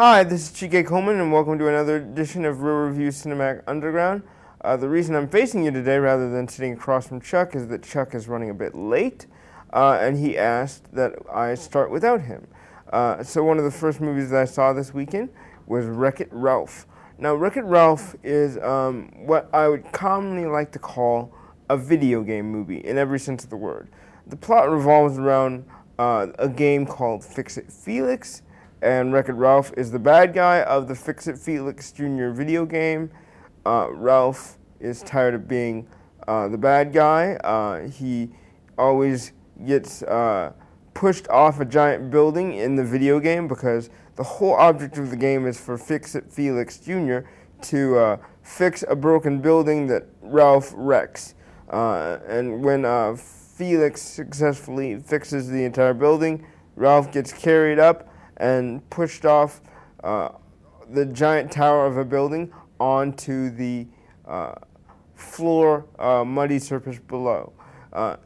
Hi, this is Chike Coleman, and welcome to another edition of Real Review Cinematic Underground. The reason I'm facing you today rather than sitting across from Chuck is that Chuck is running a bit late, and he asked that I start without him. So one of the first movies that I saw this weekend was Wreck-It Ralph. Now, Wreck-It Ralph is what I would commonly like to call a video game movie in every sense of the word. The plot revolves around a game called Fix-It Felix, and Wreck-It Ralph is the bad guy of the Fix-It Felix Jr. video game. Ralph is tired of being the bad guy. He always gets pushed off a giant building in the video game because the whole object of the game is for Fix-It Felix Jr. to fix a broken building that Ralph wrecks. And when Felix successfully fixes the entire building, Ralph gets carried up and pushed off the giant tower of a building onto the floor, muddy surface below.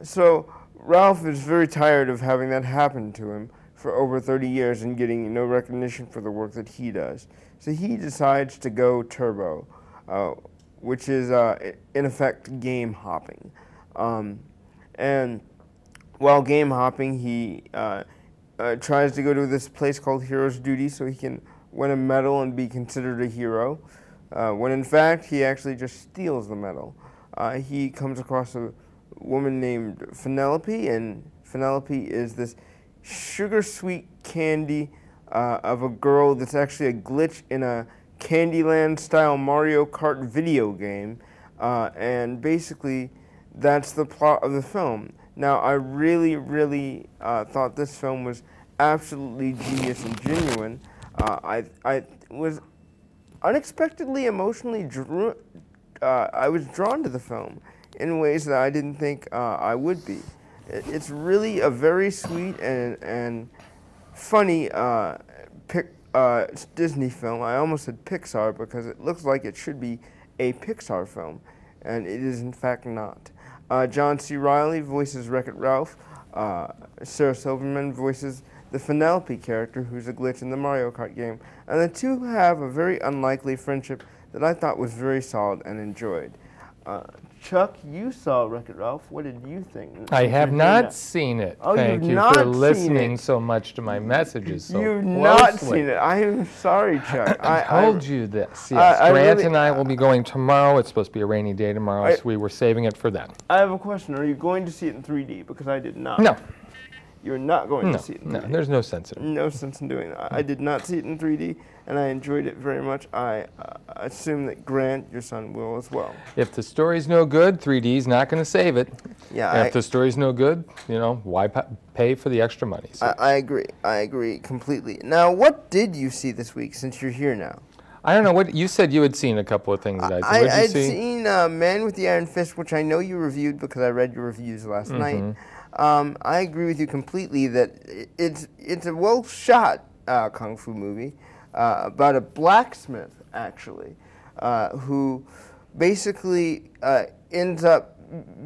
So Ralph is very tired of having that happen to him for over 30 years and getting no recognition for the work that he does. So he decides to go turbo, which is in effect game hopping. And while game hopping, he tries to go to this place called Hero's Duty so he can win a medal and be considered a hero, when in fact he actually just steals the medal. He comes across a woman named Penelope, and Penelope is this sugar-sweet candy of a girl that's actually a glitch in a Candyland-style Mario Kart video game, and basically that's the plot of the film. Now, I really thought this film was absolutely genius and genuine. I was unexpectedly emotionally I was drawn to the film in ways that I didn't think I would be. It's really a very sweet and funny Disney film. I almost said Pixar because it looks like it should be a Pixar film, and it is in fact not. John C. Reilly voices Wreck-It Ralph. Sarah Silverman voices the Penelope character, who's a glitch in the Mario Kart game. And the two have a very unlikely friendship that I thought was very solid and enjoyed. Chuck, you saw Wreck-It Ralph. What did you think? I have not seen it. Oh, Thank you for listening so much to my messages so You've closely. not seen it. I am sorry, Chuck. I told you this. Yes, Grant and I will be going tomorrow. It's supposed to be a rainy day tomorrow, so we were saving it for then. I have a question. Are you going to see it in 3D? Because I did not. No. You're not going to see it in 3D. No, there's no sense in it. No sense in doing that. I did not see it in 3D, and I enjoyed it very much. I assume that Grant, your son, will as well. If the story's no good, 3D's not going to save it. Yeah. And if the story's no good, you know, why pay for the extra money? So. I agree. I agree completely. Now, what did you see this week since you're here now? I don't know. What you said you had seen a couple of things that I did. I'd seen Man with the Iron Fist, which I know you reviewed because I read your reviews last night. I agree with you completely that it's a well-shot kung fu movie about a blacksmith, actually, who basically ends up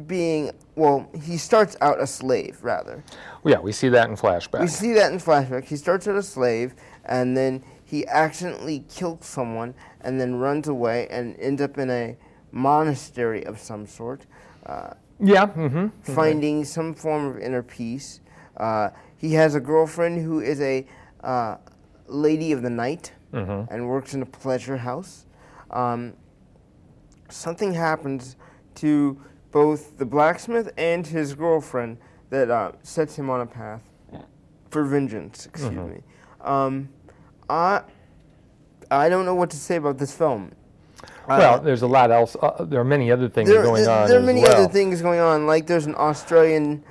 being, well, he starts out a slave, rather. Yeah, we see that in flashback. We see that in flashback. He starts out a slave, and then he accidentally kills someone, and then runs away and ends up in a monastery of some sort. Finding some form of inner peace. He has a girlfriend who is a lady of the night and works in a pleasure house. Something happens to both the blacksmith and his girlfriend that sets him on a path for vengeance. Excuse me. I don't know what to say about this film. Well, there's a lot else. There are many other things going on. There are many other things going on. Like there's an Australian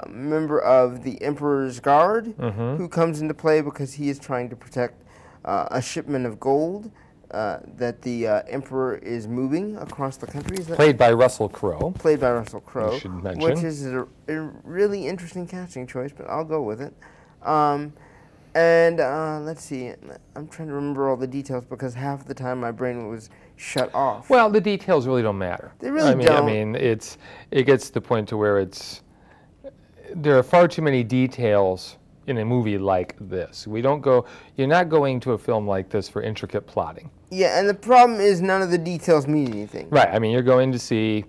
member of the Emperor's Guard who comes into play because he is trying to protect a shipment of gold that the Emperor is moving across the country. Played by Russell Crowe. Played by Russell Crowe. You should mention. Which is a really interesting casting choice, but I'll go with it. And let's see, I'm trying to remember all the details because half the time my brain was shut off. Well, the details really don't matter. They really don't. I mean, it gets to the point to where there are far too many details in a movie like this. You're not going to a film like this for intricate plotting. Yeah, and the problem is none of the details mean anything. Right. I mean, you're going to see,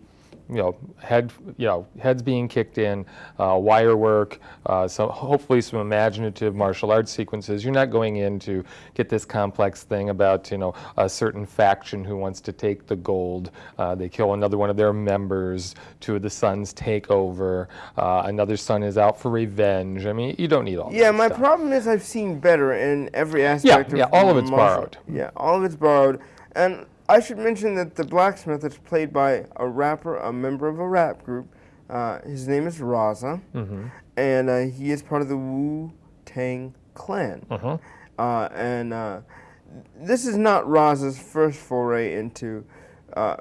heads being kicked in, wire work, hopefully some imaginative martial arts sequences. You're not going in to get this complex thing about, a certain faction who wants to take the gold. They kill another one of their members. Two of the sons take over. Another son is out for revenge. I mean, you don't need all that Yeah, my stuff. problem is I've seen better in every aspect of all of it's borrowed. Yeah, all of it's borrowed. And I should mention that the blacksmith is played by a rapper, a member of a rap group. His name is Raza, and he is part of the Wu-Tang Clan. And this is not Raza's first foray into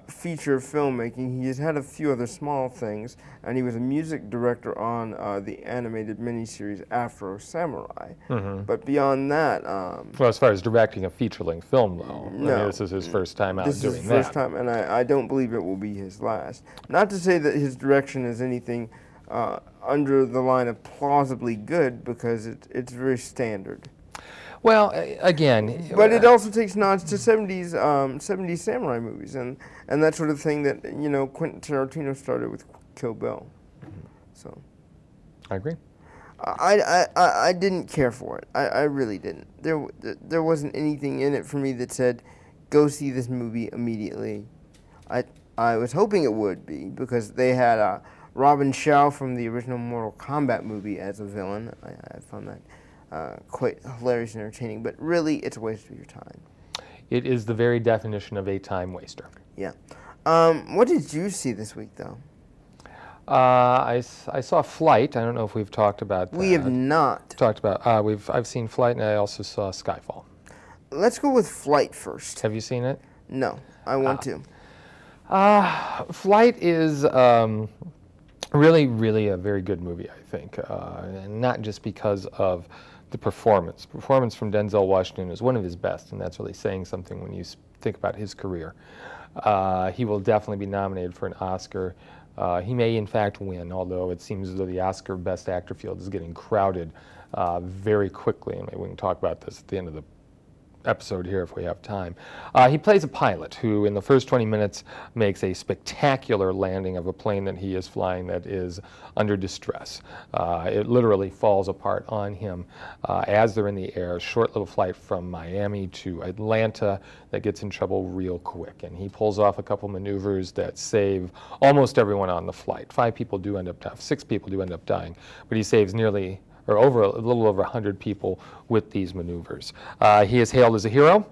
feature filmmaking. He has had a few other small things, and he was a music director on the animated miniseries Afro Samurai. But beyond that... well, as far as directing a feature-length film, though, no, I mean, this is his first time out doing that. This is his first time, and I don't believe it will be his last. Not to say that his direction is anything under the line of plausibly good, because it's very standard. Well, again... But it also takes nods to 70s samurai movies and that sort of thing that, Quentin Tarantino started with Kill Bill. So... I agree. I didn't care for it. I really didn't. There wasn't anything in it for me that said, go see this movie immediately. I was hoping it would be, because they had Robin Shaw from the original Mortal Kombat movie as a villain. I found that quite hilarious and entertaining, but really it's a waste of your time. It is the very definition of a time waster. Yeah. What did you see this week, though? I saw Flight. I don't know if we've talked about that. We have not. Talked about. I've seen Flight, and I also saw Skyfall. Let's go with Flight first. Have you seen it? No, I want to. Flight is really, really a very good movie, I think, and not just because of the performance. Performance from Denzel Washington is one of his best, and that's really saying something when you think about his career. He will definitely be nominated for an Oscar. He may, in fact, win, although it seems as though the Oscar Best Actor field is getting crowded very quickly, and maybe we can talk about this at the end of the episode here if we have time. He plays a pilot who in the first 20 minutes makes a spectacular landing of a plane that he is flying that is under distress. It literally falls apart on him as they're in the air. A short little flight from Miami to Atlanta that gets in trouble real quick, and he pulls off a couple maneuvers that save almost everyone on the flight. 6 people do end up dying, but he saves nearly or a little over 100 people with these maneuvers. He is hailed as a hero,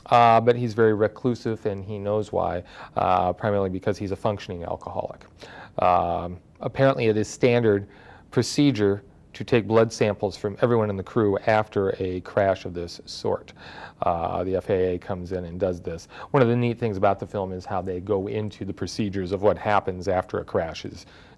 but he's very reclusive, and he knows why, primarily because he's a functioning alcoholic. Apparently it is standard procedure to take blood samples from everyone in the crew after a crash of this sort. The FAA comes in and does this. One of the neat things about the film is how they go into the procedures of what happens after a crash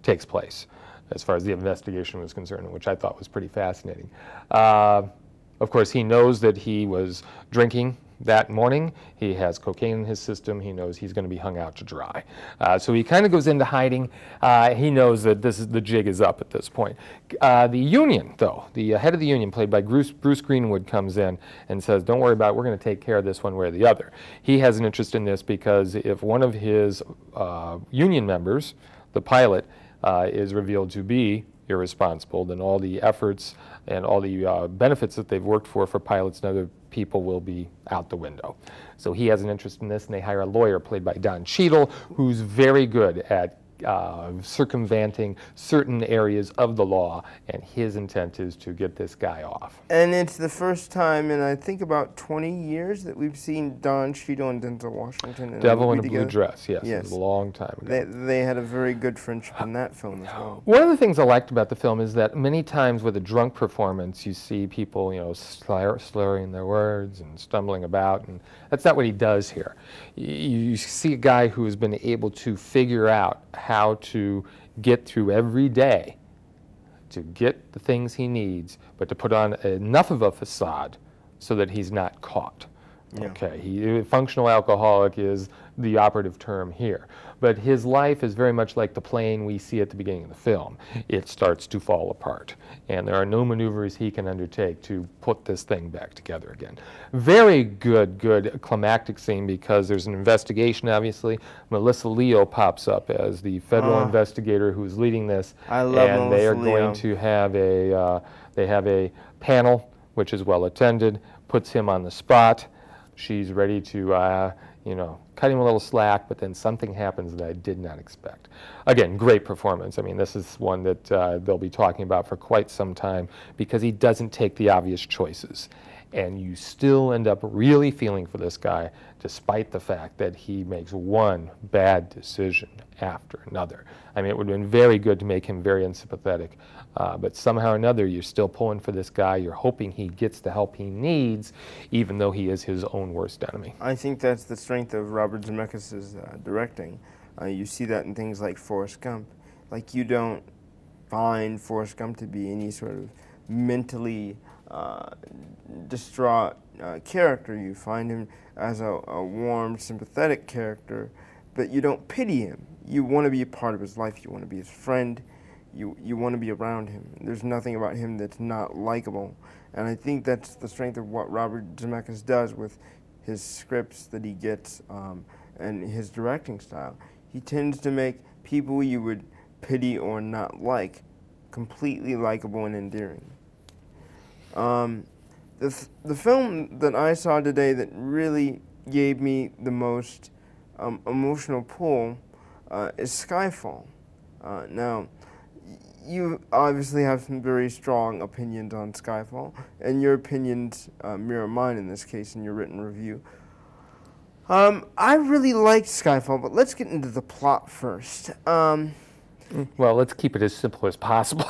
takes place, as far as the investigation was concerned, which I thought was pretty fascinating. Of course, he knows that he was drinking that morning. He has cocaine in his system. He knows he's going to be hung out to dry. So he kind of goes into hiding. He knows that the jig is up at this point. The union, though, the head of the union, played by Bruce Greenwood, comes in and says, don't worry about it, we're going to take care of this one way or the other. He has an interest in this because if one of his union members, the pilot, is revealed to be irresponsible, then all the efforts and all the benefits that they've worked for pilots and other people will be out the window. So he has an interest in this, and they hire a lawyer played by Don Cheadle, who's very good at circumventing certain areas of the law, and his intent is to get this guy off. And it's the first time in, I think, about 20 years that we've seen Don Cheadle and Denzel Washington in Devil in a together. Blue Dress, yes. Yes. It was a long time ago. They had a very good friendship in that film as well. One of the things I liked about the film is that many times with a drunk performance, you see people, slurring their words and stumbling about, and that's not what he does here. You see a guy who has been able to figure out how to get through every day, to get the things he needs, but to put on enough of a facade so that he's not caught. Yeah. Okay, functional alcoholic is the operative term here. But his life is very much like the plane we see at the beginning of the film. It starts to fall apart, and there are no maneuvers he can undertake to put this thing back together again. Very good climactic scene, because there's an investigation, obviously. Melissa Leo pops up as the federal investigator who's leading this. I love and they are Melissa Leo. going to have a panel, which is well attended, puts him on the spot. She's ready to, cut him a little slack, but then something happens that I did not expect. Again, great performance. I mean, this is one that they'll be talking about for quite some time, because he doesn't take the obvious choices. And you still end up really feeling for this guy, despite the fact that he makes one bad decision after another. I mean, it would have been very good to make him very unsympathetic, but somehow or another, you're still pulling for this guy. You're hoping he gets the help he needs, even though he is his own worst enemy. I think that's the strength of Robert Zemeckis' directing. You see that in things like Forrest Gump. Like, you don't find Forrest Gump to be any sort of mentally distraught character. You find him as a warm, sympathetic character, but you don't pity him. You want to be a part of his life. You want to be his friend. You want to be around him. There's nothing about him that's not likable. And I think that's the strength of what Robert Zemeckis does with his scripts that he gets and his directing style. He tends to make people you would pity or not like completely likable and endearing. The film that I saw today that really gave me the most emotional pull is Skyfall. Now, you obviously have some very strong opinions on Skyfall, and your opinions mirror mine in this case in your written review. I really liked Skyfall, but let's get into the plot first. Well, let's keep it as simple as possible.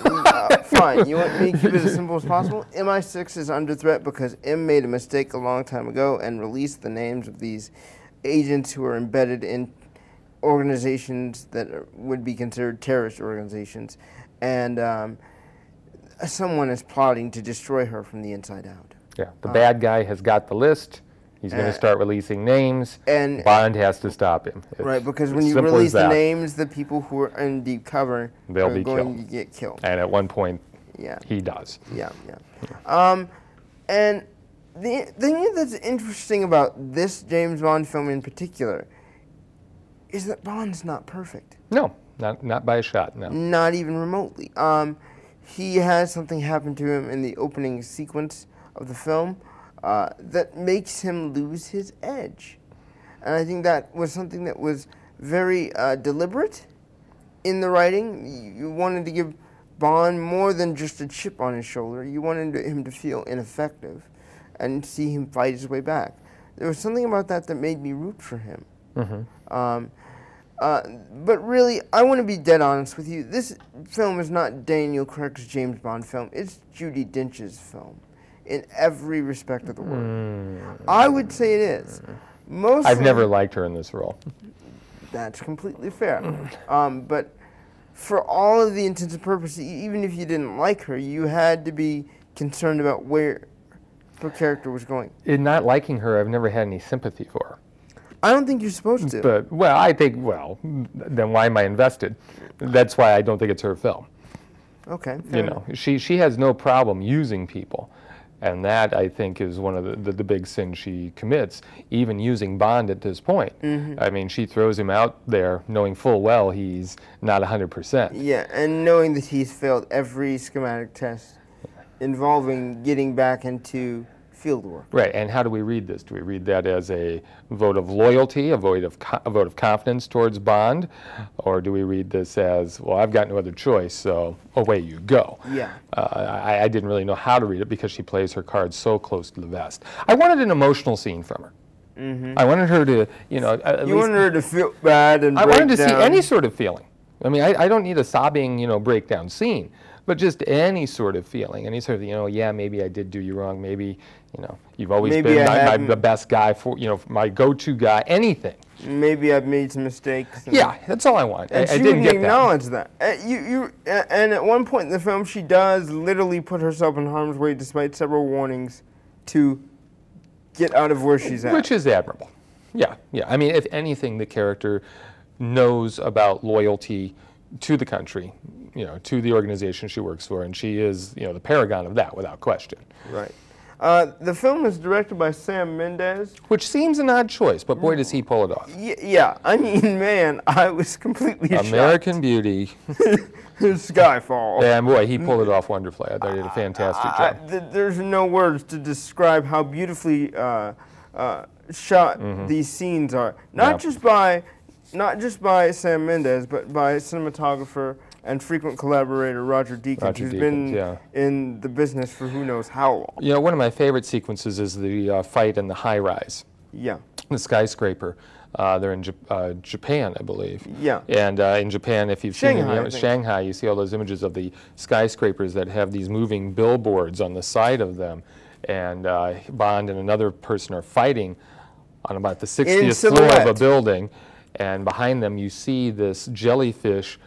Fine. You want me to keep it as simple as possible? MI6 is under threat because M made a mistake a long time ago and released the names of these agents who are embedded in organizations that would be considered terrorist organizations. And someone is plotting to destroy her from the inside out. Yeah, the bad guy has got the list. He's going to start releasing names, and Bond has to stop him. Right, because when you release the names, the people who are in deep cover are going to get killed. And at one point, he does. Yeah. And the thing that's interesting about this James Bond film in particular is that Bond's not perfect. No, not by a shot, no. Not even remotely. He has something happen to him in the opening sequence of the film that makes him lose his edge. And I think that was something that was very deliberate in the writing. You wanted to give Bond more than just a chip on his shoulder. You wanted him to feel ineffective and see him fight his way back. There was something about that that made me root for him. Mm-hmm. But really, I want to be dead honest with you. This film is not Daniel Craig's James Bond film. It's Judi Dench's film in every respect of the word. I would say it is. I've never liked her in this role. That's completely fair. But for all of the intents and purposes, even if you didn't like her, you had to be concerned about where her character was going. In not liking her, I've never had any sympathy for her. I don't think you're supposed to. But, well, I think, then why am I invested? That's why I don't think it's her film. Okay. You know, she has no problem using people. And that, I think, is one of the big sins she commits, even using Bond at this point. Mm-hmm. I mean, she throws him out there knowing full well he's not 100%. Yeah, and knowing that he's failed every schematic test involving getting back into field work. Right, and how do we read this? Do we read that as a vote of loyalty, a vote of confidence towards Bond? Or do we read this as, well, I've got no other choice, so away you go? Yeah. I didn't really know how to read it because she plays her cards so close to the vest. I wanted an emotional scene from her. Mm-hmm. I wanted her to, you know... You wanted her to feel bad and break down. I wanted to see any sort of feeling. I mean, I don't need a sobbing, breakdown scene, but just any sort of feeling, any sort of, yeah, maybe I did do you wrong, maybe, you've always been the best guy for, my go-to guy, anything. Maybe I've made some mistakes. Yeah, that's all I want. And I she didn't get acknowledge that. And at one point in the film, she does literally put herself in harm's way despite several warnings to get out of where she's at. Which is admirable. Yeah, yeah. I mean, if anything, the character knows about loyalty to the country, you know, to the organization she works for, and she is, you know, the paragon of that without question. Right. The film is directed by Sam Mendes. Which seems an odd choice, but boy, does he pull it off. Yeah, I mean, man, I was completely American Beauty. Skyfall. And boy, he pulled it off wonderfully. I thought he did a fantastic job. There's no words to describe how beautifully shot these scenes are. Not just by Sam Mendes, but by cinematographer and frequent collaborator Roger Deakins, who's been in the business for who knows how long. You know, one of my favorite sequences is the fight in the high-rise. Yeah. The skyscraper. They're in Japan, I believe. Yeah. And in Japan, if you've seen Shanghai, you see all those images of the skyscrapers that have these moving billboards on the side of them. And Bond and another person are fighting on about the 60th floor of a building. And behind them, you see this jellyfish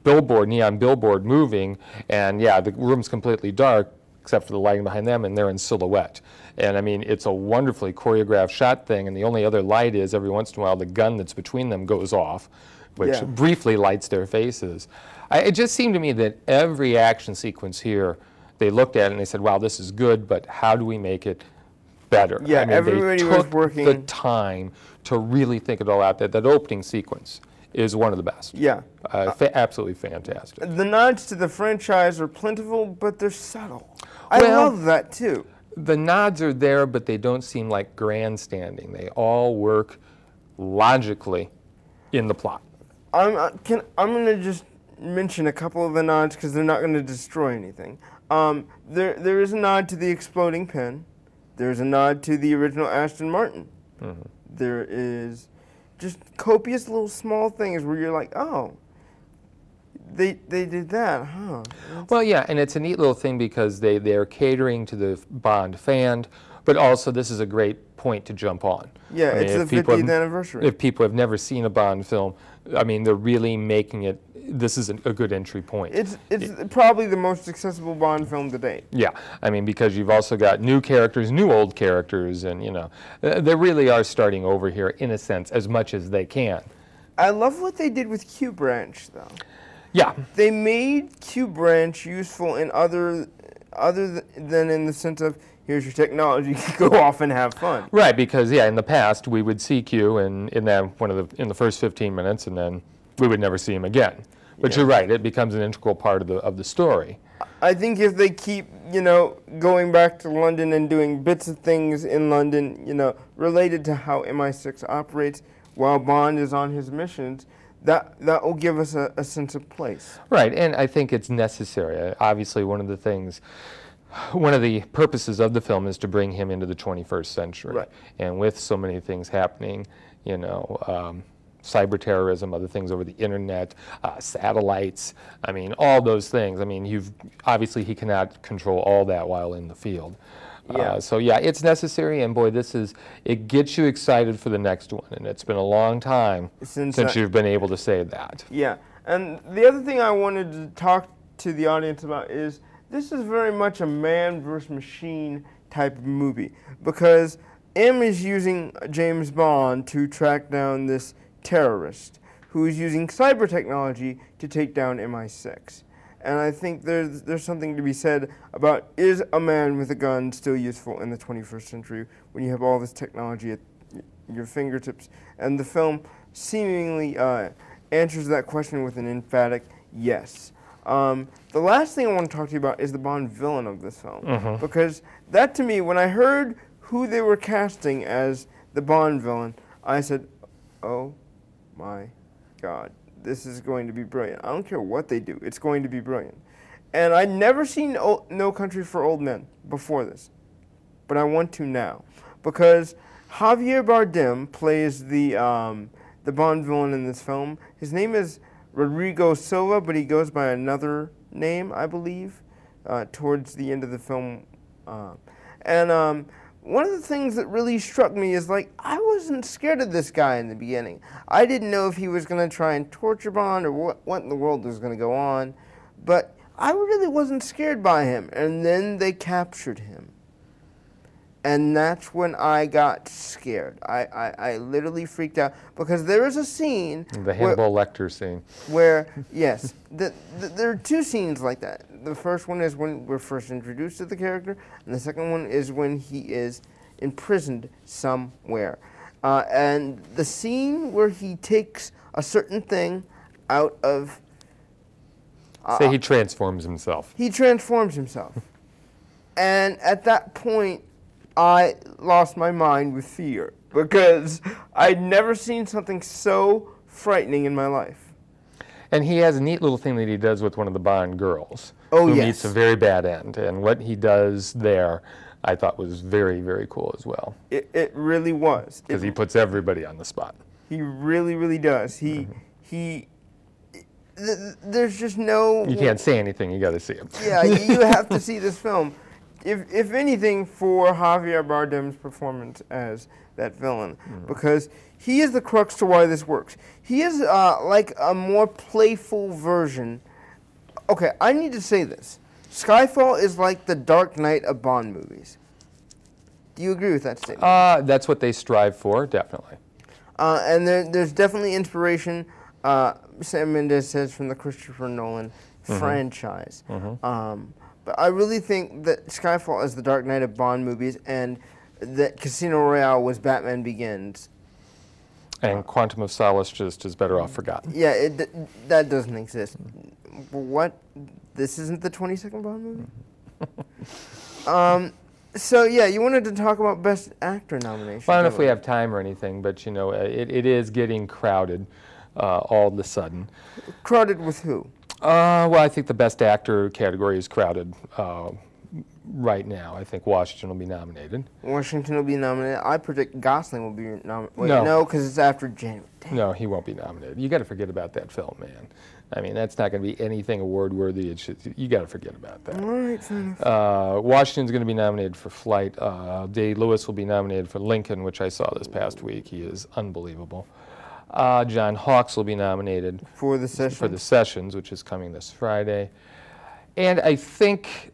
billboard, neon billboard moving. And yeah, the room's completely dark, except for the lighting behind them, and they're in silhouette. And I mean, it's a wonderfully choreographed shot thing, and the only other light is every once in a while the gun that's between them goes off, which briefly lights their faces. It just seemed to me that every action sequence here, they looked at it and they said, wow, this is good, but how do we make it better? Yeah, I mean, everybody they took was working the time to really think it all out. That opening sequence is one of the best. Yeah. Absolutely fantastic. The nods to the franchise are plentiful, but they're subtle. I love that too. The nods are there, but they don't seem like grandstanding. They all work logically in the plot. I'm going to just mention a couple of the nods because they're not going to destroy anything. There is a nod to the exploding pen. There's a nod to the original Aston Martin. There is just copious little small things where you're like, oh, they did that, huh? Well, yeah, and it's a neat little thing because they're catering to the Bond fan, but also this is a great point to jump on. Yeah, I mean, it's the 50th anniversary. If people have never seen a Bond film, I mean, they're really making it, this is a good entry point. It's probably the most accessible Bond film to date. Yeah, I mean, because you've also got new characters, new old characters, and, you know, they really are starting over here, in a sense, as much as they can. I love what they did with Q Branch, though. Yeah. They made Q Branch useful in other than in the sense of, here's your technology, go off and have fun. Right, because yeah, in the past we would see Q in the first 15 minutes, and then we would never see him again. But you're right, it becomes an integral part of the story. I think if they keep, you know, going back to London and doing bits of things in London, you know, related to how MI6 operates while Bond is on his missions, that will give us a sense of place. Right, and I think it's necessary. Obviously, one of the purposes of the film is to bring him into the 21st century. Right. And with so many things happening, you know, cyber terrorism, other things over the internet, satellites, I mean, all those things. I mean, obviously he cannot control all that while in the field. Yeah. So yeah, it's necessary, and boy, it gets you excited for the next one, and it's been a long time since you've been able to say that. Yeah, and the other thing I wanted to talk to the audience about is this is very much a man versus machine type of movie, because M is using James Bond to track down this terrorist who is using cyber technology to take down MI6. And I think there's something to be said about, is a man with a gun still useful in the 21st century when you have all this technology at your fingertips? And the film seemingly answers that question with an emphatic yes. The last thing I want to talk to you about is the Bond villain of this film. Because that, to me, when I heard who they were casting as the Bond villain, I said, oh my God. This is going to be brilliant. I don't care what they do. It's going to be brilliant. And I'd never seen No Country for Old Men before this, but I want to now, because Javier Bardem plays the Bond villain in this film. His name is Rodrigo Silva, but he goes by another name, I believe, towards the end of the film. One of the things that really struck me is, like, I wasn't scared of this guy in the beginning. I didn't know if he was going to try and torture Bond or what in the world was going to go on, but I really wasn't scared by him. And then they captured him. And that's when I got scared. I literally freaked out because there is a scene. The Hannibal Lecter scene. Where, yes, there are two scenes like that. The first one is when we're first introduced to the character, and the second one is when he is imprisoned somewhere. And the scene where he takes a certain thing out of... Say he transforms himself. He transforms himself. And at that point, I lost my mind with fear because I'd never seen something so frightening in my life. And he has a neat little thing that he does with one of the Bond girls. Oh, who yes. meets a very bad end. And what he does there, I thought was very, very cool as well. It really was. Because he puts everybody on the spot. He really, really does. There's just no... You can't say anything, you got to see him. Yeah, you have to see this film. If anything, for Javier Bardem's performance as that villain, because he is the crux to why this works. He is like a more playful version. Okay, I need to say this. Skyfall is like the Dark Knight of Bond movies. Do you agree with that statement? That's what they strive for, definitely. And there's definitely inspiration, Sam Mendes says, from the Christopher Nolan franchise. But I really think that Skyfall is the Dark Knight of Bond movies, and that Casino Royale was Batman Begins. And Quantum of Solace just is better off forgotten. Yeah, that doesn't exist. What? This isn't the 22nd Bond movie? So, yeah, you wanted to talk about Best Actor nomination. Well, I don't know if we have time or anything, but, you know, it is getting crowded all of a sudden. Crowded with who? Well, I think the Best Actor category is crowded right now. I think Washington will be nominated. Washington will be nominated. I predict Gosling will be nominated. No, because it's after January. Damn. No, he won't be nominated. You got to forget about that film, man. I mean, that's not going to be anything award-worthy. It's just, you got to forget about that. All right, fair enough. Washington's going to be nominated for Flight. Day-Lewis will be nominated for Lincoln, which I saw this past week. He is unbelievable. John Hawkes will be nominated For the Sessions, which is coming this Friday. And I think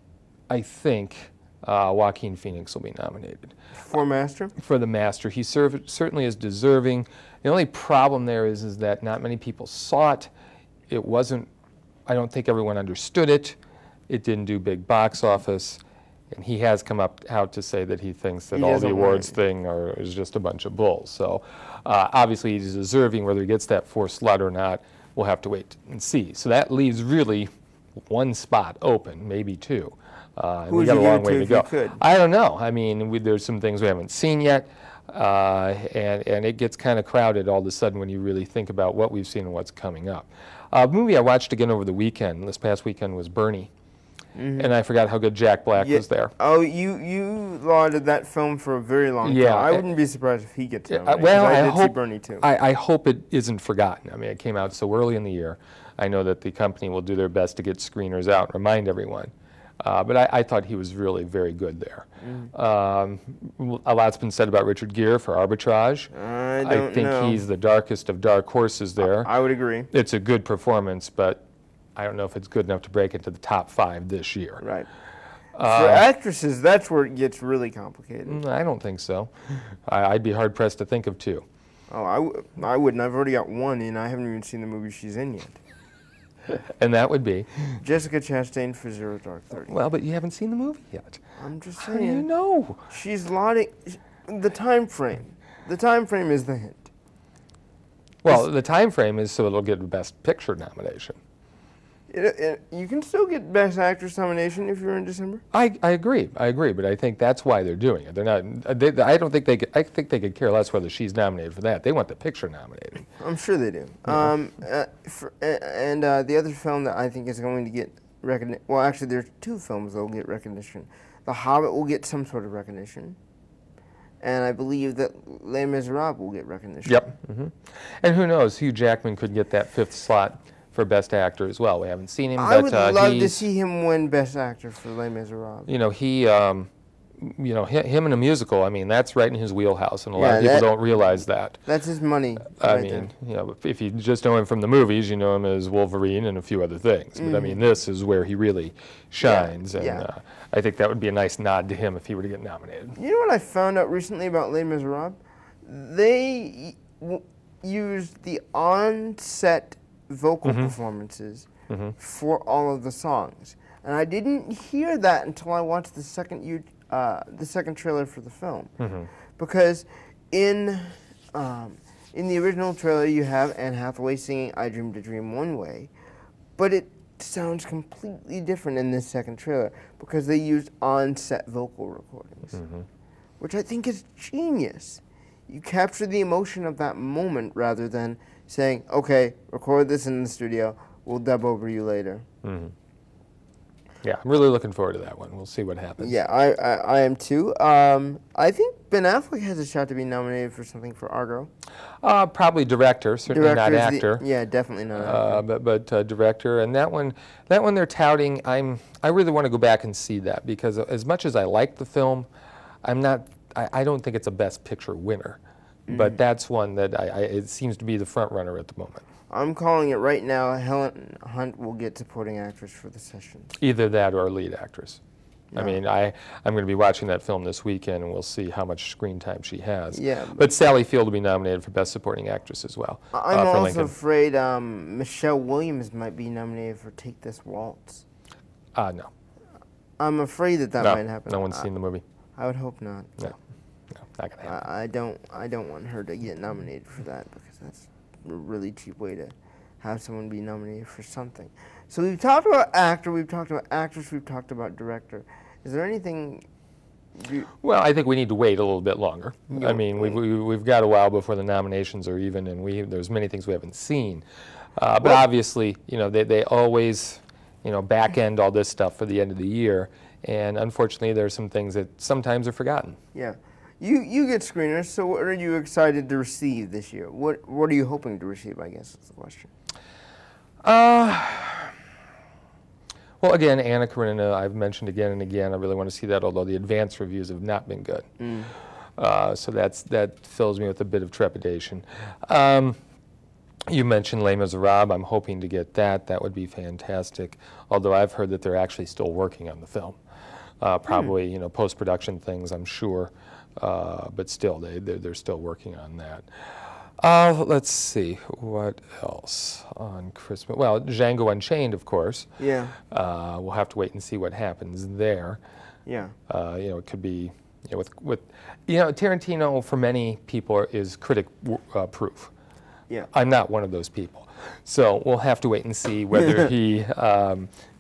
Joaquin Phoenix will be nominated. For Master? For The Master. He certainly is deserving. The only problem there is that not many people saw it. It wasn't, I don't think everyone understood it. It didn't do big box office. And he has come out to say that he thinks that all the awards thing is just a bunch of bull. So obviously he's deserving. Whether he gets that fourth slot or not, we'll have to wait and see. So that leaves really one spot open, maybe two. And we got a long way to go. I don't know. I mean, there's some things we haven't seen yet. And it gets kind of crowded all of a sudden when you really think about what we've seen and what's coming up. A movie I watched again over the weekend, this past weekend, was Bernie. And I forgot how good Jack Black was there. Oh, you lauded that film for a very long time. I wouldn't be surprised if he gets nominated. Well, I did see Bernie too. I hope it isn't forgotten. I mean, it came out so early in the year. I know that the company will do their best to get screeners out and remind everyone. But I thought he was really very good there. A lot's been said about Richard Gere for Arbitrage. I think he's the darkest of dark horses there. I would agree. It's a good performance, but I don't know if it's good enough to break into the top 5 this year. Right. For actresses, that's where it gets really complicated. I don't think so. I'd be hard-pressed to think of 2. Oh, I wouldn't. I've already got 1, and I haven't even seen the movie she's in yet. And that would be? Jessica Chastain for Zero Dark 30. Well, but you haven't seen the movie yet. I'm just saying. How do you know? She's lauding the time frame. The time frame is the hint. Well, the time frame is so it'll get a Best Picture nomination. You can still get Best Actress nomination if you're in December. I agree, but I think that's why they're doing it. They're not. I don't think they could. I think they could care less whether she's nominated for that. They want the picture nominated. I'm sure they do. Yeah. The other film that I think is going to get recognition. Well, actually, there's 2 films that will get recognition. The Hobbit will get some sort of recognition, and I believe that Les Miserables will get recognition. Yep. And who knows? Hugh Jackman could get that 5th slot for Best Actor as well. We haven't seen him. I would love to see him win Best Actor for Les Miserables. You know, he you know, him in a musical, I mean, that's right in his wheelhouse, and a lot of people don't realize that. That's his money. I mean, you know, if you just know him from the movies, you know him as Wolverine and a few other things. But I mean, this is where he really shines, and I think that would be a nice nod to him if he were to get nominated. You know what I found out recently about Les Miserables? They used the on-set vocal performances for all of the songs, and I didn't hear that until I watched the second trailer for the film, because in the original trailer you have Anne Hathaway singing "I Dreamed a Dream" one way, but it sounds completely different in this second trailer because they used on-set vocal recordings, which I think is genius. You capture the emotion of that moment rather than saying, okay, record this in the studio, we'll dub over you later. Yeah, I'm really looking forward to that one. We'll see what happens. Yeah, I am too. I think Ben Affleck has a shot to be nominated for something for Argo. Probably director, certainly not actor. Yeah, definitely not actor. But director, and that one they're touting. I really want to go back and see that, because as much as I like the film, I don't think it's a Best Picture winner. But that's one that it seems to be the front runner at the moment. I'm calling it right now. Helen Hunt will get supporting actress for The Sessions. Either that or lead actress. I mean, I'm going to be watching that film this weekend, and we'll see how much screen time she has. Yeah, but Sally Field will be nominated for Best Supporting Actress as well. I'm also afraid Michelle Williams might be nominated for Take This Waltz. No. I'm afraid that might happen. No one's seen the movie. I would hope not. No, not going to happen. I don't want her to get nominated for that, because that's a really cheap way to have someone be nominated for something. So we've talked about actor, we've talked about actress, we've talked about director. Is there anything? Well, I think we need to wait a little bit longer. I mean, we've got a while before the nominations are even, and there's many things we haven't seen. But obviously, you know, they always, you know, back end all this stuff for the end of the year, and unfortunately, there's some things that sometimes are forgotten. Yeah. You get screeners, so what are you excited to receive this year? What are you hoping to receive, I guess is the question. Well, again, Anna Karenina, I've mentioned again and again. I really want to see that, although the advance reviews have not been good. So that fills me with a bit of trepidation. You mentioned Les Miserables. I'm hoping to get that. That would be fantastic, although I've heard that they're actually still working on the film. Probably, you know, post-production things, I'm sure. But still, they're still working on that. Let's see, what else on Christmas? Well, Django Unchained, of course. Yeah. We'll have to wait and see what happens there. Yeah. You know, it could be, you know, with you know, Tarantino for many people is critic proof. Yeah. I'm not one of those people. So we'll have to wait and see whether he,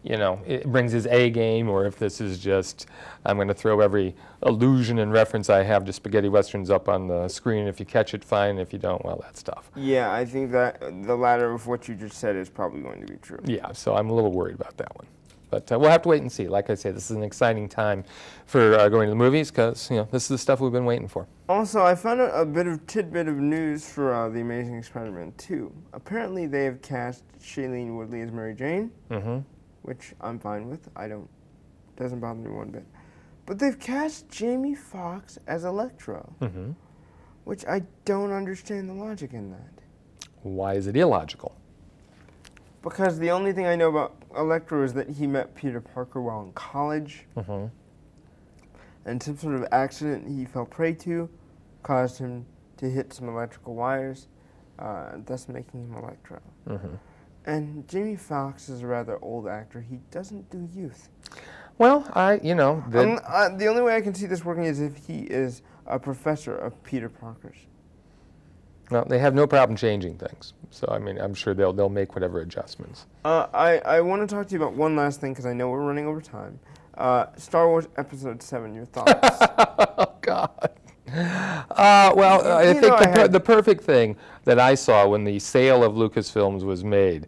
you know, it brings his A game, or if this is just, I'm going to throw every allusion and reference I have to spaghetti westerns up on the screen. If you catch it, fine. If you don't, well, that's tough. Yeah, I think that the latter of what you just said is probably going to be true. Yeah, so I'm a little worried about that one. But we'll have to wait and see. Like I say, this is an exciting time for going to the movies, because, you know, this is the stuff we've been waiting for. Also, I found a tidbit of news for The Amazing Spider-Man 2. Apparently, they have cast Shailene Woodley as Mary Jane, which I'm fine with. Doesn't bother me one bit. But they've cast Jamie Foxx as Electro, which I don't understand the logic in that. Why is it illogical? Because the only thing I know about Electro is that he met Peter Parker while in college, and some sort of accident he fell prey to caused him to hit some electrical wires, thus making him Electro. And Jamie Foxx is a rather old actor. He doesn't do youth. Well, you know... the only way I can see this working is if he is a professor of Peter Parker's. Well, they have no problem changing things. So, I mean, I'm sure they'll make whatever adjustments. I want to talk to you about one last thing, because I know we're running over time. Star Wars Episode 7, your thoughts? Oh, God. Well, I think the perfect thing that I saw when the sale of Lucasfilms was made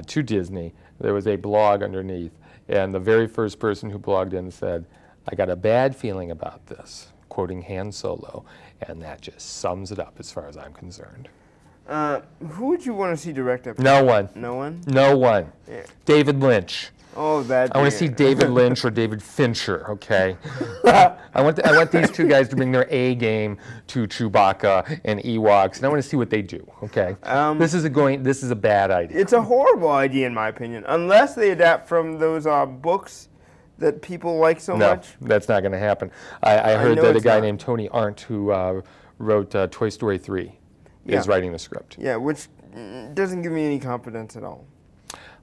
to Disney, there was a blog underneath, and the very first person who blogged in said, "I got a bad feeling about this," quoting Han Solo, and that just sums it up as far as I'm concerned. Who would you want to see direct Episode? No one. No one? No one. Yeah. David Lynch. Oh, that. I want to see David Lynch or David Fincher. Okay, I want these two guys to bring their A game to Chewbacca and Ewoks, and I want to see what they do. Okay, this is a bad idea. It's a horrible idea in my opinion, unless they adapt from those books that people like so much. No, that's not going to happen. I heard that a guy named Tony Arndt, who wrote Toy Story 3, is writing the script. Yeah, which doesn't give me any confidence at all.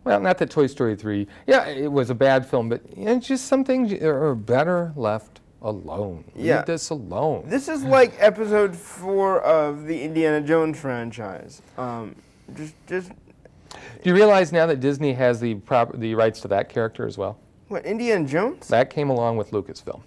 Well, not that Toy Story 3, yeah, it was a bad film, but just some things are better left alone. Leave this alone. This is like episode 4 of the Indiana Jones franchise. Do you realize now that Disney has the rights to that character as well? What, Indiana Jones? That came along with Lucasfilm.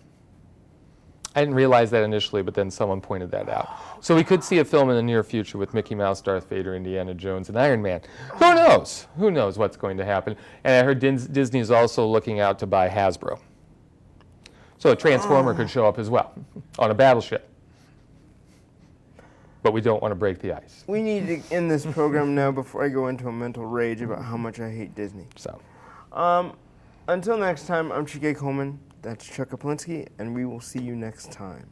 I didn't realize that initially, but then someone pointed that out. So we could see a film in the near future with Mickey Mouse, Darth Vader, Indiana Jones, and Iron Man. Who knows? Who knows what's going to happen? And I heard Disney is also looking out to buy Hasbro. So a Transformer could show up as well on a battleship. But we don't want to break the ice. We need to end this program now before I go into a mental rage about how much I hate Disney. So, until next time, I'm Chike Coleman. That's Chuck Koplinski, and we will see you next time.